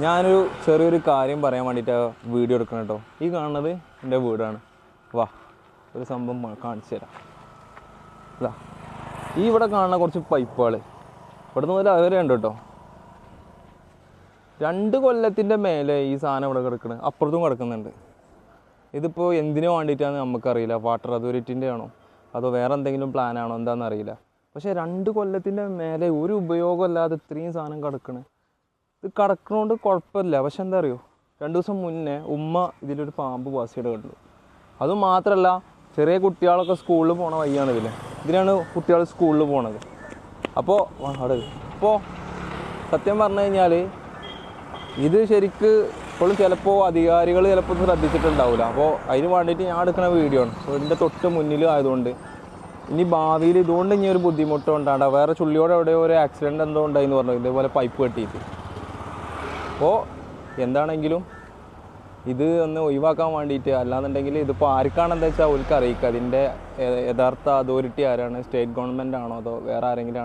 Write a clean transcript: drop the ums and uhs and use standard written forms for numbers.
ഞാനൊരു ചെറിയൊരു കാര്യം പറയാൻ വേണ്ടിയിട്ട് വീഡിയോ എടുക്കണം കേട്ടോ. ഈ കാണുന്നത് എൻ്റെ വീടാണ്. വാ ഒരു സംഭവം കാണിച്ചു തരാം. ഇതാ ഈ ഇവിടെ കാണുന്ന കുറച്ച് പൈപ്പുകൾ ഇവിടെ നിന്ന് അവരെ ഉണ്ട് കേട്ടോ. 2 കൊല്ലത്തിൻ്റെ മേലെ ഈ സാധനം ഇവിടെ കിടക്കുന്നത്, അപ്പുറത്തും കിടക്കുന്നുണ്ട്. ഇതിപ്പോൾ എന്തിനു വേണ്ടിയിട്ടാണെന്ന് നമുക്കറിയില്ല. വാട്ടർ അതോറിറ്റിൻ്റെ ആണോ അതോ വേറെ എന്തെങ്കിലും പ്ലാനാണോ എന്താണെന്ന് അറിയില്ല. പക്ഷേ 2 കൊല്ലത്തിൻ്റെ മേലെ ഒരു ഉപയോഗമല്ലാതെ ഇത്രയും സാധനം കിടക്കണേ. ഇത് കിടക്കണോണ്ട് കുഴപ്പമില്ല. പക്ഷെ എന്താ അറിയോ, 2 ദിവസം മുന്നേ ഉമ്മ ഇതിലൊരു പാമ്പ് പാസിയുടെ കണ്ടു. അതും മാത്രമല്ല, ചെറിയ കുട്ടികളൊക്കെ സ്കൂളിൽ പോണ വഴിയാണ് ഇതിലാണ് കുട്ടികൾ സ്കൂളിൽ പോണത്. അപ്പോൾ സത്യം പറഞ്ഞു കഴിഞ്ഞാൽ ഇത് ശരിക്ക് ഇപ്പോഴും ചിലപ്പോൾ അധികാരികൾ ചിലപ്പോൾ ശ്രദ്ധിച്ചിട്ടുണ്ടാവില്ല. അപ്പോൾ അതിന് വേണ്ടിയിട്ട് ഞാൻ എടുക്കുന്ന വീഡിയോ ആണ്. അപ്പോൾ ഇതിൻ്റെ തൊട്ട് മുന്നിലും ആയതുകൊണ്ട് ഇനി ഭാവിയിൽ ഇതുകൊണ്ട് ഇനി ഒരു ബുദ്ധിമുട്ട് ഉണ്ടാകണ്ട. വേറെ ചുള്ളിയോടെ എവിടെയോ ഒരു ആക്സിഡൻറ്റ് എന്തോ ഉണ്ടായിന്ന് പറഞ്ഞു, ഇതേപോലെ പൈപ്പ് കെട്ടിയിട്ട്. അപ്പോൾ എന്താണെങ്കിലും ഇത് ഒന്ന് ഒഴിവാക്കാൻ വേണ്ടിയിട്ട്, അല്ലാന്നുണ്ടെങ്കിൽ ഇതിപ്പോൾ ആർക്കാണെന്താ വെച്ചാൽ അവർക്ക് അറിയിക്കുക അതിൻ്റെ യഥാർത്ഥ അതോറിറ്റി ആരാണ്, സ്റ്റേറ്റ് ഗവൺമെൻറ് ആണോ അതോ വേറെ ആരെങ്കിലും